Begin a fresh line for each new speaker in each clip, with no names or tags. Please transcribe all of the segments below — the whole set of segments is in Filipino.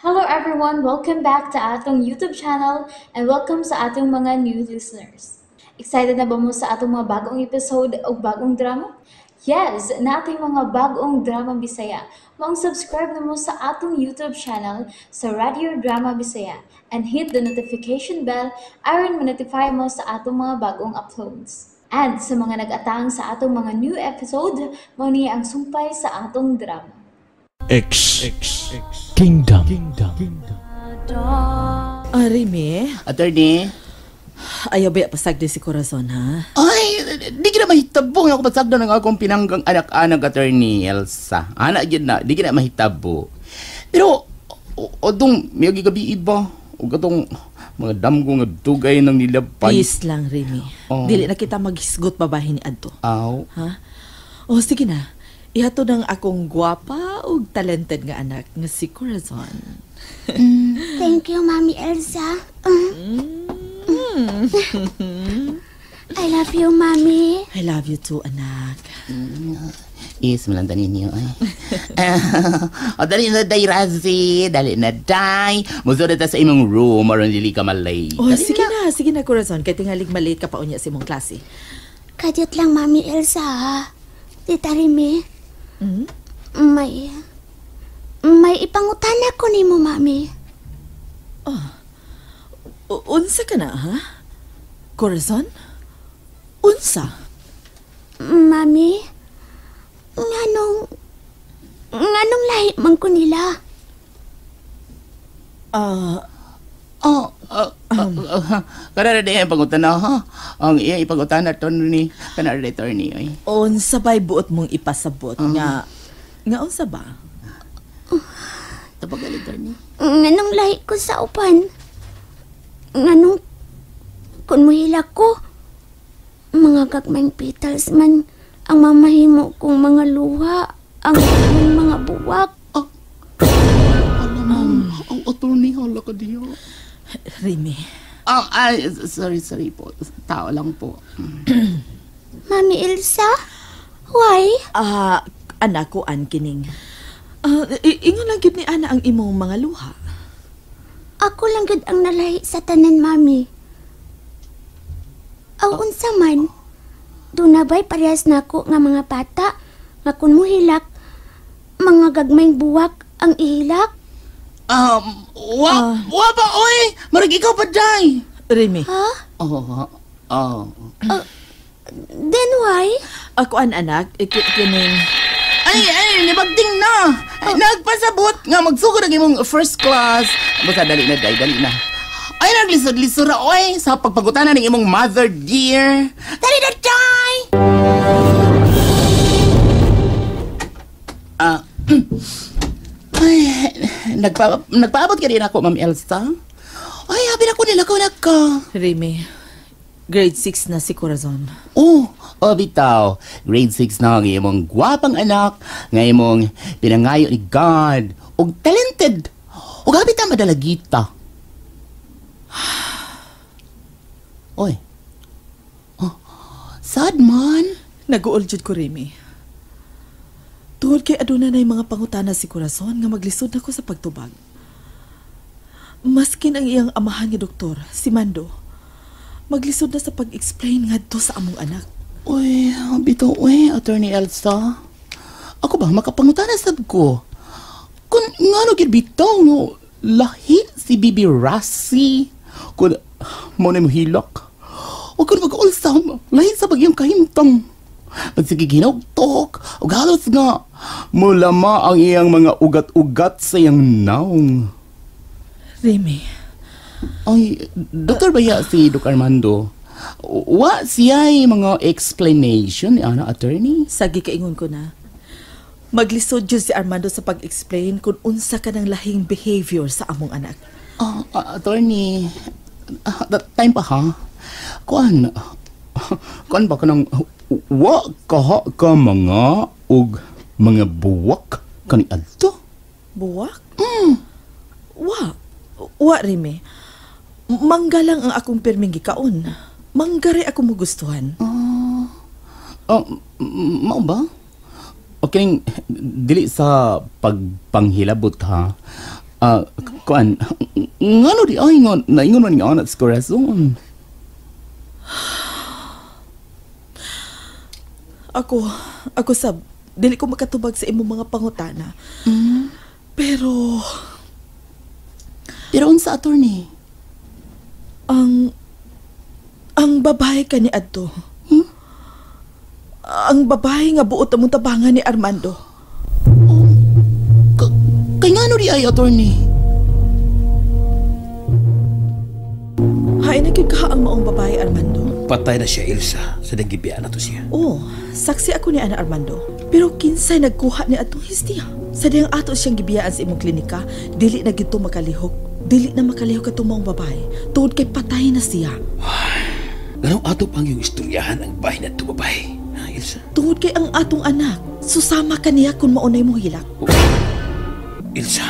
Hello everyone, welcome back to atong YouTube channel and welcome sa atong mga new listeners. Excited na ba mo sa atong mga bagong episode o bagong drama? Yes, na ating mga bagong drama Bisaya. Mag-subscribe na mo sa atong YouTube channel sa Radio Drama Bisaya and hit the notification bell aron ma-notify mo sa atong mga bagong uploads. And sa mga nag-atang sa atong mga new episode, mao ni ang sumpay sa atong drama.
X Kingdom.
Remy,
Attorney?
ayaw ba pasagdi si Corazon, ha?
Ay, di kita mahitabo nga ako pasagdo ng akong pinanggang anak-anak, Attorney Elsa. Anak yun na, di kita mahitabo. Pero, odong may gabi iba. O katong mga damgo nga dugay ng nilapay.
Please lang, Remy.
Oh.
Dili na kita maghisgot babahin ni Adto.
Aw.
Ha? O, sige na. Ihato ng akong gwapa o talented nga anak nga si Corazon.
Thank you, Mommy Elsa. I love you, Mommy.
I love you too, anak.
Yes, malanda ninyo ay. O, dali na day, Razi. Dali na day. Musunod na sa imong room aron dili ka malay.
O, sige na, Corazon. Kaya tingalig maliit ka pa unya sa imong klase.
Kadiyot lang, Mommy Elsa, ha? Tita Remy,
Hmm?
may ipangutan ako ni mo, Mami.
Unsa ka na, ha? Corazon? Unsa?
Mami, nganong lahi man ko nila?
Kanara di ang pangutan na, ha? Ang iya ipangutan na to ni kanara di, Attorney ay.
Unsa ba'y buot mong ipasabot nga unsa ba?
Tapos galit, Attorney.
Nganong lahi ko sa upan? Nganong, kung muhilak ko, mga gagmayng petals man ang mamahimo kong mga luha, ang mga buwak.
Alam, ang attorney, hala ka diyo.
Remy.
Sorry po. Tao lang po.
Mami Elsa? Why?
Anak ko, Kining. Ingon lang gid ni Ana ang imong mga luha.
Ako lang gud ang nalahi sa tanan, Mami. Aw unsa man? Doon na ba'y parehas na ako nga mga bata nga kun muhilak, mga gagmayng buwak ang ihilak?
Wa ba, oy! Marag ikaw pa, day!
Remy,
Ha? Then why?
ako anak, kining.
Ay, nibagting na! Nagpasabot nga magsugod ang imong first class. Basta dali na, day, dali na. Ay, naglisod-lisod ra, oy! Sa pagpagutanan ng imong mother dear. Dali na, day! Ay, nagpaabot ka rin ako, Ma'am Elsa. Ay, habi na ko nilakaw na ka.
Remy, grade 6 na si Corazon.
Bitaw, grade 6 na ang imong gwapang anak, nga imong pinangayo ni God, og talented, og habit ang madalagita. Oy, sad man.
Nag-uuljud ko, Remy. Tungod kay aduna na yung mga pangutana si Corazon nga maglisod na ko sa pagtubag. Maskin ang iyang amahan nga doktor, si Mando, maglisod na sa pag-explain nga to sa among anak.
Uy, bitaw, Attorney Elsa. Ako ba, makapangutana sad ko. Kung nga gid bitaw, no, lahi si Bibi Rassi. Kung mo na hilak. O kung mag-ulsa, lahi sa bagyang kahimtang. Pag sige ginagtok, o halos nga, mulama ang iyang mga ugat-ugat sa iyang naong.
Remy,
Ay, Dr. Baya si Doc Armando. Wa siya'y mga explanation ni Ana, Attorney?
sagi kaingon ko na. Maglisod yun si Armando sa pag-explain kung unsa ka ng lahing behavior sa among anak.
Attorney, time pa ha? Kuan ba ka ng wa ka mga og mga buwak kani adto?
Buwak? Wa, Remy. Mangga lang ang akong perming gikaon. Manggari ako magustuhan.
Mao ba? Okay, dili sa pagpanghilabot ha. Kuan, ngano di ay naingon man nga anak sa korazon.
Ako sab, dili ko makatubag sa imong mga pangutana. Pero,
Pero unsa attorney?
ang babae ka ni Adto. Ang babae nga buot among tabangan ni Armando.
Kay ngano di ay attorney?
Hain na gyud ka ang maong babae, Armando.
Patay na siya, Ilsa. Sa nagibiyaan na to siya.
Oo, saksi ako ni Ana Armando. Pero kinsay nagkuha ni atong histiya. Sa diyang ato siyang gibiyaan sa imong klinika, dili na gito makalihok. Dili na makalihok atong maong babae. Tungod kay patay na siya.
Ganong ato pang yung istoryahan ang bahay na ito babae. Ha, Ilsa?
Tungod kay ang atong anak, susama ka niya kung maunay mo hilak.
Ilsa?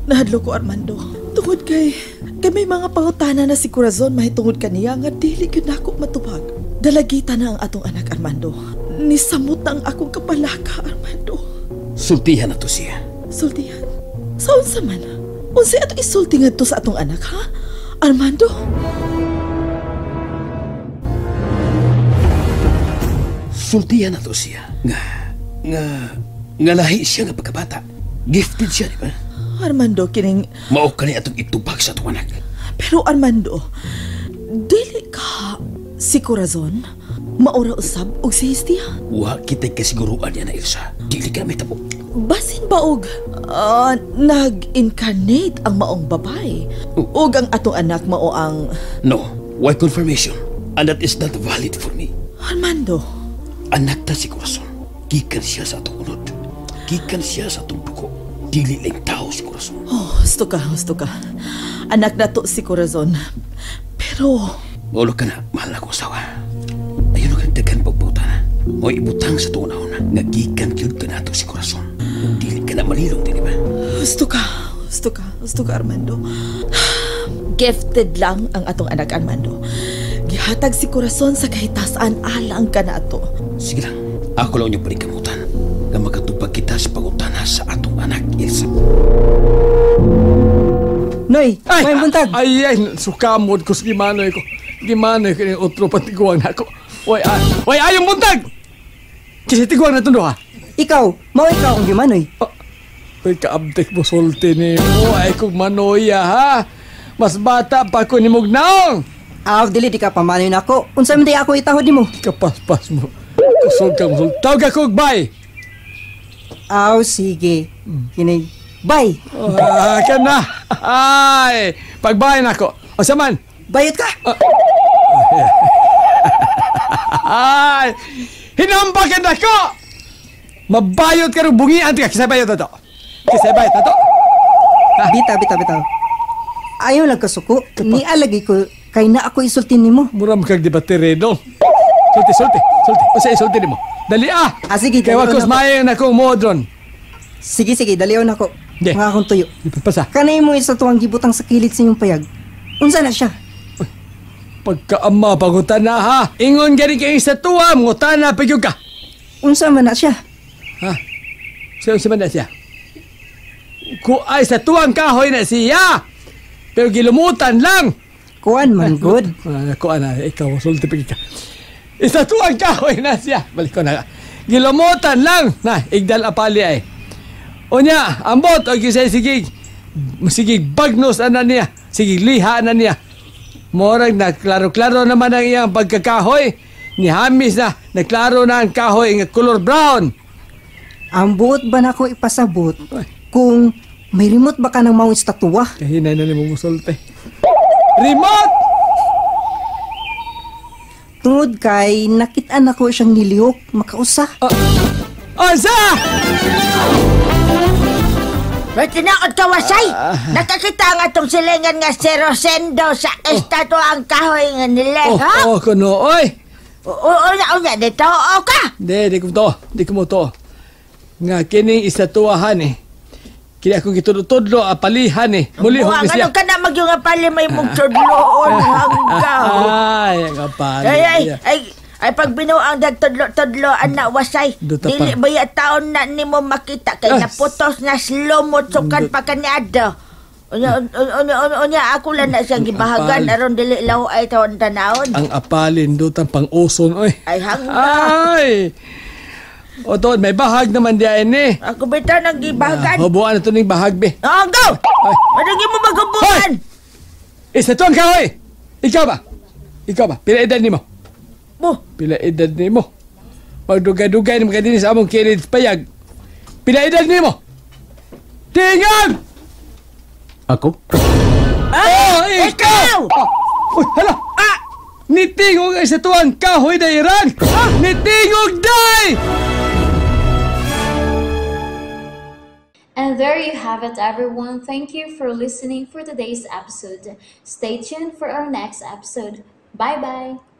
Nahadlo ko, Armando. Tungod kay may mga pangutana na si Corazon mahitungod kaniya nga dili gyud nako matubag. Dalagita na ang atong anak, Armando. Nisamot na ang akong kapalaka, Armando.
Sultihan na to siya.
Sultihan? Sa unsa man? Unsay atong isulti ngadto sa atong anak, ha? Armando?
Sultihan na to siya. Nga lahi siya nga pagkabata. Gifted siya, di ba?
Armando, kining...
Mao ka ni atong itubag sa atong anak.
Pero Armando, dili ka si Corazon? Maura usab og si Histia?
Wa kita'y kasiguruan niya na, Ilsa. Dili ka may tabo.
Basin ba og nag-incarnate ang maong babae? Og ang atong anak mao ang...
No, why confirmation? And that is not valid for me.
Armando,
Anak ta si Corazon. Gikan siya sa atong unod. Gikan siya sa atong dugo. Dili lang tao si Corazon.
Gusto ka. Anak na to si Corazon. Pero,
Maulo ka na, mahal na kong asawa. Ayun ang dagan pagbutan. Mo'y ibutang sa tunahon nga gikan kyud ka na to si Corazon. Kung dili ka na malilong, di ba?
gusto ka, Armando. Gifted lang ang atong anak, Armando. Gihatag si Corazon sa kahitasan alang ka na ato.
Sige lang, ako lang yung panikamutan na makatupag kita sa pangutana sa atong anak, Ilsa.
Noy, may buntag.
Ay, sukamod ko sa gimanoy ko. Gimanoy ko yung otro patiguang na ako. Way, ayong buntag! Kasi tiguang na ito ha?
Ikaw ang gimanoy.
Ay, kaabtek mo sulti ni mo. Ay, kung manoya ha. Mas bata pa ko ni Mugnaong.
Dili di ka pamanoy na ako. Unsa man di ako itahod nimo?
Kapaspas mo. Kusog ka mo. Tawag ako, bye!
Sige. Kini. Bye.
Ka na. Ay, pagbayan ako. O saman.
Bayad ka.
Ay, hinampakan ako! Mabayot ka rin bungian ka. Kisay bayot na to.
Bita. Ayaw lang kasuko. Nialagay ko kay na ako isultin nimo.
Muram kag debateredo. Sulti. O sa isulti mo. Dali
sige.
Kaya wakos mayan akong modron.
Sige, dalion ako.
Di.
Mga akong tuyo.
Ipagpasa.
Kanay mo isa tuwang gibutang sa kilid sa inyong payag. Unsa na siya?
Pagkaama pagutan na ha. Ingon gani kayo sa tuwa. Ngutan na pagyog ka.
Unsa man na siya?
Ha? Siya man na siya. Ay sa tuwang kahoy na siya. Pero gilumutan lang.
Kuan man good.
Kuan na. Ikaw, sulti pagig ka. Isa tuwang kahoy na siya. Balik ko na. Gilumutan lang. Na, igdal apali ay. O niya, ambot. O kisay sigig bagnos na niya. Sigig liha na niya. Morag na klaro-klaro naman ang iyang pagkakahoy. Ni Hamis na, naklaro na ang kahoy ng color brown.
Ang buot ba na ako ipasabot kung may remote ba ka ng mawang estatwa?
Kahinay na ni mo musulte. Remote!
Tungod kay nakitaan ako siyang nilihok, makausa.
Asa!
May tinakot ka, Wasay! Nakakita nga itong silingan nga si Rosendo sa estatwa ang kahoy nga nila, ha?
Kuno, oy!
Una, dito, o ka!
Di ko mo to. Nga kining istatuahan Kaya akong gitudlo apalihan Mulihog ni siya.
Ano ka na magyong apali may mong tudloon hanggaw?
Ay, ang apali.
Ay, Ay pag binuang dagtudlo-tudlo anak wasay.
Duta pa.
Dili baya taon na nimo makita kay
Yes.
naputos na slumot sukan pa kaniado. Unya ako lang na siya gibahagan
apal.
aron dili law ay taon tanawon.
Ang apalin dutang pang-uson, oy.
Ay hangga.
Ay! O doon, may bahag naman diyan eh.
Ako bitaw nang gibahagan.
Hubuan na ito ng bahag, be.
Oh, go!
Ay.
Madagi mo magabuan.
Isa to ang kahoy! Ikaw ba? Ikaw ba? Pila edad ni mo?
Mo,
Pila edad ni mo? Magdugay-dugay ni mga sa among kirid payag. Pila edad ni mo? Tingag!
Ako?
Oh, ikaw! Uy, hala! Nitingog ay sa tuwang kahoy na Iran! Nitingog day!
And there you have it, everyone. Thank you for listening for today's episode. Stay tuned for our next episode. Bye-bye.